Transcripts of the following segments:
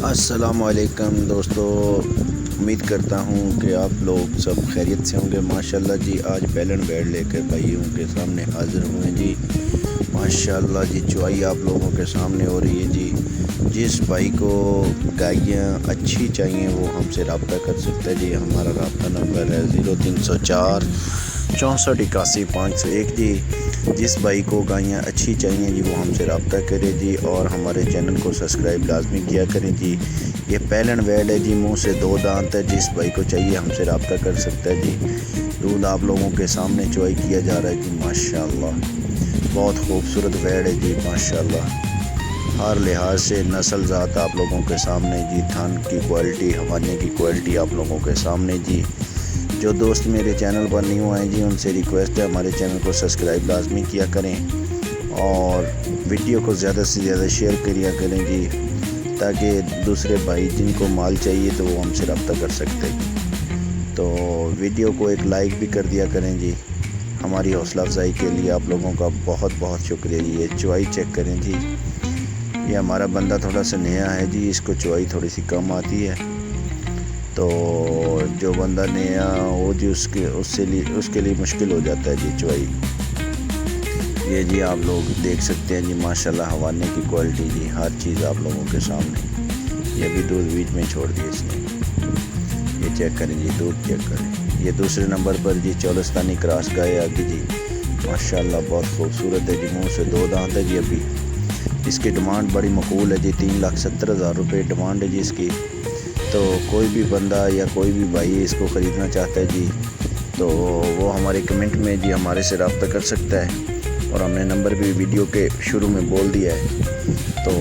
السلام علیکم دوستو، امید کرتا ہوں کہ آپ لوگ سب خیریت سے ہوں گے۔ ماشاءاللہ جی، آج بیلن بیڑ لے کر بھائیوں کے سامنے حاضر ہوئے جی۔ ماشاءاللہ جی، چوائی آپ لوگوں کے سامنے ہو رہی ہے جی۔ جس بھائی کو گائیاں اچھی چاہیے وہ ہم سے رابطہ کر سکتا ہے جی۔ ہمارا رابطہ نمبر ہے 0304 64 81 501 جی۔ جس بھائی کو گائیاں اچھی چاہیے جی وہ ہم سے رابطہ کرے جی، اور ہمارے چینل کو سبسکرائب لازمی کیا کریں جی۔ یہ پیلن ویڈ ہے جی، منہ سے 2 دانت ہے۔ جس بھائی کو چاہیے ہم سے رابطہ کر سکتا ہے جی۔ دودھ آپ لوگوں کے سامنے چوائی کیا جا رہا ہے جی۔ ماشاءاللہ بہت خوبصورت ویڈ ہے جی۔ ماشاءاللہ ہر لحاظ سے نسل ذات آپ لوگوں کے سامنے جی۔ تھن کی کوالٹی، حوالے کی کوالٹی آپ لوگوں کے سامنے جی۔ جو دوست میرے چینل پر نیو آئے جی، ان سے ریکویسٹ ہے ہمارے چینل کو سبسکرائب لازمی کیا کریں، اور ویڈیو کو زیادہ سے زیادہ شیئر کیا کریں جی، تاکہ دوسرے بھائی جن کو مال چاہیے تو وہ ہم سے رابطہ کر سکتے ہیں۔ تو ویڈیو کو ایک لائک بھی کر دیا کریں جی۔ ہماری حوصلہ افزائی کے لیے آپ لوگوں کا بہت بہت شکریہ جی۔ یہ چوائی چیک کریں جی۔ یہ ہمارا بندہ تھوڑا سا نیا ہے جی، اس کو چوائی تھوڑی سی کم آتی ہے، تو جو بندہ نیا ہو جی اس کے لیے مشکل ہو جاتا ہے جی چوائی۔ یہ جی آپ لوگ دیکھ سکتے ہیں جی، ماشاءاللہ حوالے کی کوالٹی جی، ہر چیز آپ لوگوں کے سامنے۔ یہ بھی دودھ بیچ میں چھوڑ دیا اس نے۔ یہ چیک کریں جی، دودھ چیک کریں۔ یہ دوسرے نمبر پر جی چولستانی کراس گائے آگی جی۔ ماشاءاللہ بہت خوبصورت ہے جی، منہ سے 2 دانت ہے جی۔ ابھی اس کی ڈیمانڈ بڑی مقبول ہے جی، 3,70,000 روپے ڈیمانڈ ہے جی اس کی۔ تو کوئی بھی بندہ یا کوئی بھی بھائی اس کو خریدنا چاہتا ہے جی، تو وہ ہمارے کمنٹ میں جی ہمارے سے رابطہ کر سکتا ہے، اور ہم نے نمبر بھی ویڈیو کے شروع میں بول دیا ہے۔ تو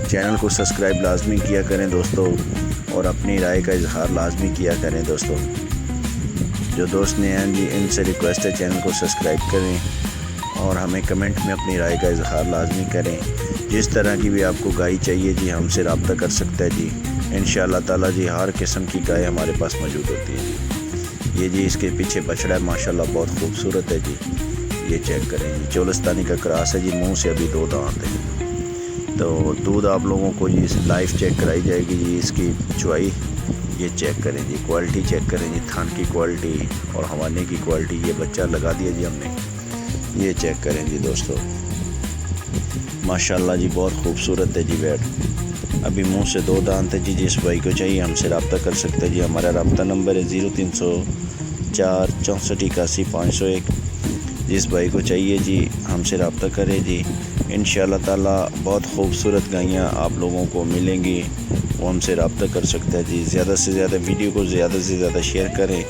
چینل کو سبسکرائب لازمی کیا کریں دوستو، اور اپنی رائے کا اظہار لازمی کیا کریں دوستو۔ جو دوست نے ہیں جی، ان سے ریکویسٹ ہے چینل کو سبسکرائب کریں، اور ہمیں کمنٹ میں اپنی رائے کا اظہار لازمی کریں۔ جس طرح کی بھی آپ کو گائے چاہیے جی ہم سے رابطہ کر سکتا ہے جی۔ انشاءاللہ تعالیٰ جی ہر قسم کی گائے ہمارے پاس موجود ہوتی ہے جی۔ یہ جی اس کے پیچھے بچڑا ہے، ماشاءاللہ بہت خوبصورت ہے جی۔ یہ چیک کریں جی، چولستانی کا کراس ہے جی، منہ سے ابھی 2 دانت ہے۔ تو دودھ آپ لوگوں کو جی لائف چیک کرائی جائے گی جی، اس کی چوائی یہ چیک کریں جی، کوالٹی چیک کریں جی، تھن کی کوالٹی اور حوالے کی کوالٹی۔ یہ بچہ لگا دیا جی ہم نے، یہ چیک کریں جی دوستو۔ ماشاءاللہ جی بہت خوبصورت ہے جی ویٹ۔ ابھی منہ سے 2 دانت ہے جی۔ جس بھائی کو چاہیے ہم سے رابطہ کر سکتے ہیں جی۔ ہمارا رابطہ نمبر ہے 0304 64 81 501۔ جس بھائی کو چاہیے جی ہم سے رابطہ کرے جی۔ انشاءاللہ تعالیٰ بہت خوبصورت گائیاں آپ لوگوں کو ملیں گی، وہ ہم سے رابطہ کر سکتا ہے جی۔ زیادہ سے زیادہ ویڈیو کو زیادہ سے زیادہ شیئر کریں،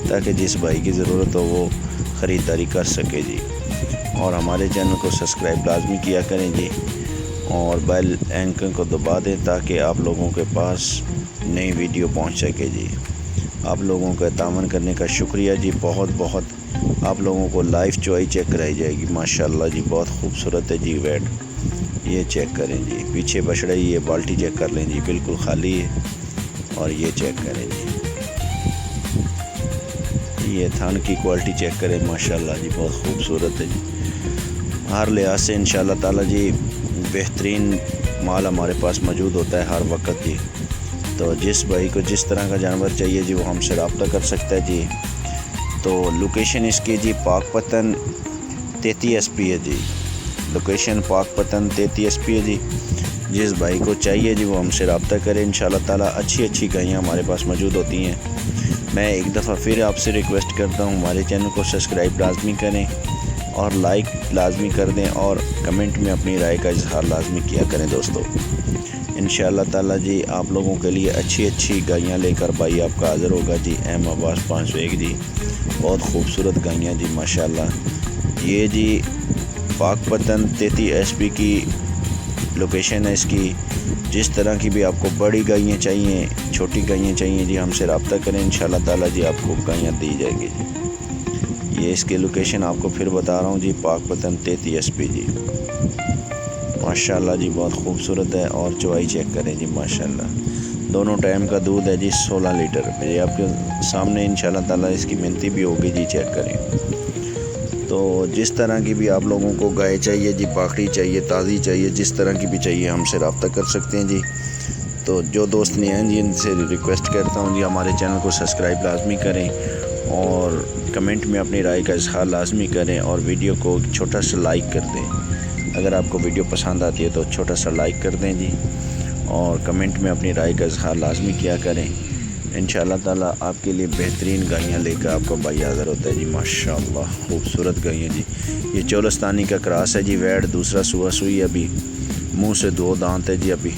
تاکہ جس بھائی کی ضرورت ہو وہ خریداری کر سکے جی۔ اور ہمارے چینل کو سبسکرائب لازمی کیا کریں جی، اور بیل آئیکن کو دبا دیں تاکہ آپ لوگوں کے پاس نئی ویڈیو پہنچ سکے جی۔ آپ لوگوں کا تعاون کرنے کا شکریہ جی، بہت بہت۔ آپ لوگوں کو لائف چوائی چیک کرائی جائے گی۔ ماشاءاللہ جی بہت خوبصورت ہے جی ویٹ۔ یہ چیک کریں جی، پیچھے بچڑا ہی، یہ بالٹی چیک کر لیں جی، بالکل خالی ہے، اور یہ چیک کریں جی۔ یہ تھن کی کوالٹی چیک کریں، ماشاءاللہ جی بہت خوبصورت ہے جی۔ ہر لحاظ سے انشاءاللہ تعالیٰ جی بہترین مال ہمارے پاس موجود ہوتا ہے ہر وقت جی۔ تو جس بھائی کو جس طرح کا جانور چاہیے جی وہ ہم سے رابطہ کر سکتا ہے جی۔ تو لوکیشن اس کی جی پاک پتن 33 SP ہے جی۔ لوکیشن پاک پتن 33 SP ہے جی۔ جس بھائی کو چاہیے جی وہ ہم سے رابطہ کرے، انشاءاللہ تعالیٰ اچھی گائیاں ہمارے پاس موجود ہوتی ہیں۔ میں ایک دفعہ پھر آپ سے ریکویسٹ کرتا ہوں، ہمارے چینل کو سبسکرائب لازمی کریں، اور لائک لازمی کر دیں، اور کمنٹ میں اپنی رائے کا اظہار لازمی کیا کریں دوستو۔ انشاءاللہ تعالیٰ جی آپ لوگوں کے لیے اچھی گائیاں لے کر بھائی آپ کا حاضر ہوگا جی۔ ایم عباس 501 جی، بہت خوبصورت گائیاں جی ماشاءاللہ۔ یہ جی پاک پتن 33 SP کی لوکیشن ہے اس کی۔ جس طرح کی بھی آپ کو بڑی گائیاں چاہیے، چھوٹی گائیاں چاہیے جی، ہم سے رابطہ کریں، انشاءاللہ تعالیٰ جی آپ کو گائیاں دی جائے گی جی۔ یہ اس کی لوکیشن آپ کو پھر بتا رہا ہوں جی، پاک پتن 33 SP جی۔ ماشاءاللہ جی بہت خوبصورت ہے، اور چوائی چیک کریں جی ماشاءاللہ۔ دونوں ٹائم کا دودھ ہے جی 16 لیٹر۔ یہ آپ کے سامنے انشاءاللہ تعالیٰ اس کی منتی بھی ہوگی جی، چیک کریں۔ تو جس طرح کی بھی آپ لوگوں کو گائے چاہیے جی، پاکڑی چاہیے، تازی چاہیے، جس طرح کی بھی چاہیے ہم سے رابطہ کر سکتے ہیں جی۔ تو جو دوست نہیں ہیں جی ان سے ریکویسٹ کرتا ہوں جی ہمارے چینل کو سبسکرائب لازمی کریں اور کمنٹ میں اپنی رائے کا اظہار لازمی کریں اور ویڈیو کو چھوٹا سا لائک کر دیں۔ اگر آپ کو ویڈیو پسند آتی ہے تو چھوٹا سا لائک کر دیں جی اور کمنٹ میں اپنی رائے کا اظہار لازمی کیا کریں۔ انشاءاللہ تعالیٰ آپ کے لیے بہترین گائیاں لے کر آپ کا بھائی حاضر ہوتا ہے جی۔ ماشاءاللہ خوبصورت گائیاں جی۔ یہ چولستانی کا کراس ہے جی، ویڑ دوسرا سوا سوئی، ابھی منہ سے 2 دانت ہے جی، ابھی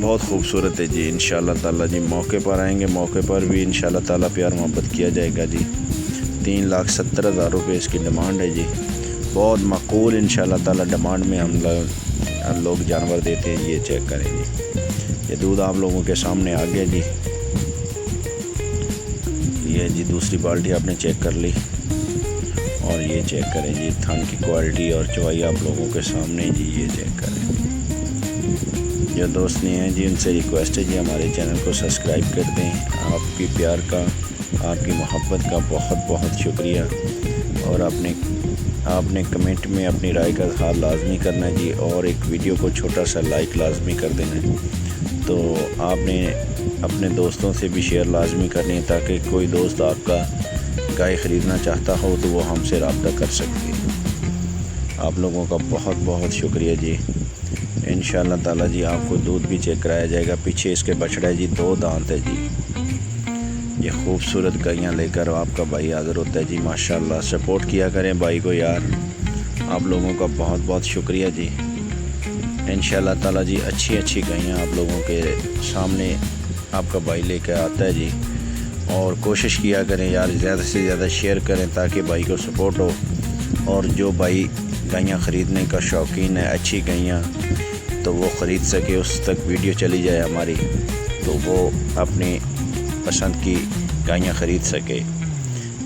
بہت خوبصورت ہے جی۔ انشاءاللہ تعالیٰ جی موقع پر آئیں گے، موقع پر بھی انشاءاللہ تعالیٰ پیار محبت کیا جائے گا جی۔ 3,70,000 روپے اس کی ڈیمانڈ ہے جی، بہت معقول انشاءاللہ تعالیٰ ڈیمانڈ میں ہم لوگ جانور دیتے ہیں۔ یہ چیک کریں جی، یہ دودھ آپ لوگوں کے سامنے آ گیا جی۔ یہ جی دوسری بالٹی آپ نے چیک کر لی اور یہ چیک کریں جی تھن کی کوالٹی اور چوائی آپ لوگوں کے سامنے جی۔ یہ چیک کریں، جو دوست نہیں ہیں جی ان سے ریکویسٹ ہے جی ہمارے چینل کو سبسکرائب کر دیں۔ آپ کی پیار کا، آپ کی محبت کا بہت بہت شکریہ، اور آپ نے کمنٹ میں اپنی رائے کا اظہار لازمی کرنا ہے جی، اور ایک ویڈیو کو چھوٹا سا لائک لازمی کر دینا ہے۔ تو آپ نے اپنے دوستوں سے بھی شیئر لازمی کرنی ہے تاکہ کوئی دوست آپ کا گائے خریدنا چاہتا ہو تو وہ ہم سے رابطہ کر سکتے ہیں۔ آپ لوگوں کا بہت بہت شکریہ جی۔ انشاءاللہ تعالیٰ جی آپ کو دودھ بھی چیک کرایا جائے گا۔ پیچھے اس کے بچڑا ہے جی، 2 دانت ہے جی۔ یہ خوبصورت گائیاں لے کر آپ کا بھائی حاضر ہوتا ہے جی۔ ماشاءاللہ سپورٹ کیا کریں بھائی کو یار، آپ لوگوں کا بہت بہت شکریہ جی۔ انشاءاللہ تعالیٰ جی اچھی گائیاں آپ لوگوں کے سامنے آپ کا بھائی لے کے آتا ہے جی، اور کوشش کیا کریں یار زیادہ سے زیادہ شیئر کریں تاکہ بھائی کو سپورٹ ہو، اور جو بھائی گائیاں خریدنے کا شوقین ہے اچھی گائیاں تو وہ خرید سکے، اس تک ویڈیو چلی جائے ہماری تو وہ اپنی پسند کی گائیاں خرید سکے۔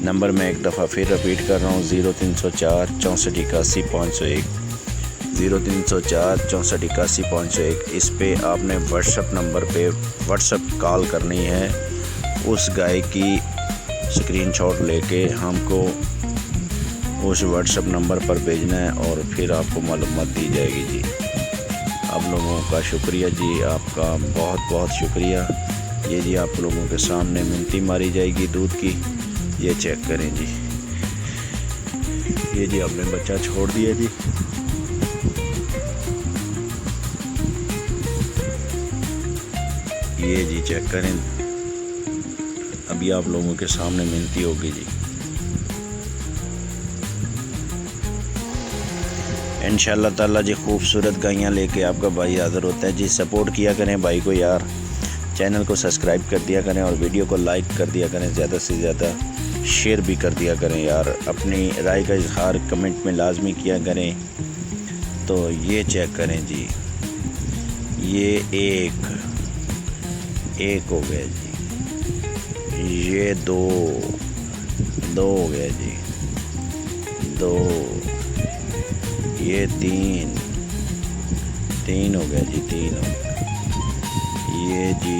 نمبر میں ایک دفعہ پھر رپیٹ کر رہا ہوں، 0304 64 81 501 0304 64 81 501۔ اس پہ آپ نے واٹس ایپ نمبر پہ کال کرنی ہے، اس گائے کی اسکرین شاٹ لے کے ہم کو اس واٹس ایپ نمبر پر بھیجنا ہے اور پھر آپ کو معلومات دی جائے گی جی۔ آپ لوگوں کا شکریہ جی، آپ کا بہت بہت شکریہ۔ یہ جی آپ لوگوں کے سامنے منتی ماری جائے گی دودھ کی، یہ چیک کریں جی۔ یہ جی آپ نے بچہ چھوڑ دیا جی۔ یہ جی چیک کریں، ابھی آپ لوگوں کے سامنے منتی ہوگی جی۔ انشاءاللہ تعالیٰ جی خوبصورت گائیاں لے کے آپ کا بھائی حاضر ہوتا ہے جی۔ سپورٹ کیا کریں بھائی کو یار، چینل کو سبسکرائب کر دیا کریں اور ویڈیو کو لائک کر دیا کریں، زیادہ سے زیادہ شیئر بھی کر دیا کریں یار، اپنی رائے کا اظہار کمنٹ میں لازمی کیا کریں۔ تو یہ چیک کریں جی، یہ ایک ہو گیا جی، یہ 2 ہو گیا جی، 2، یہ 3 ہو گیا جی، 3 ہو گیا، یہ جی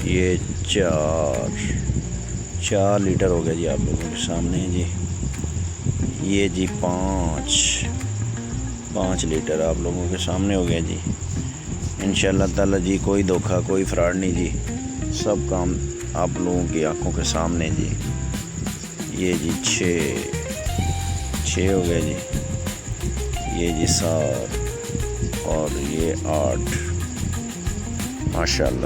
یہ 4 لیٹر ہو گیا جی آپ لوگوں کے سامنے جی۔ یہ جی 5 لیٹر آپ لوگوں کے سامنے ہو گیا جی۔ انشاءاللہ تعالیٰ جی کوئی دھوکہ کوئی فراڈ نہیں جی، سب کام آپ لوگوں کی آنکھوں کے سامنے جی۔ یہ جی 6 ہو گیا جی، یہ جی 7 اور یہ 8 ماشاءاللہ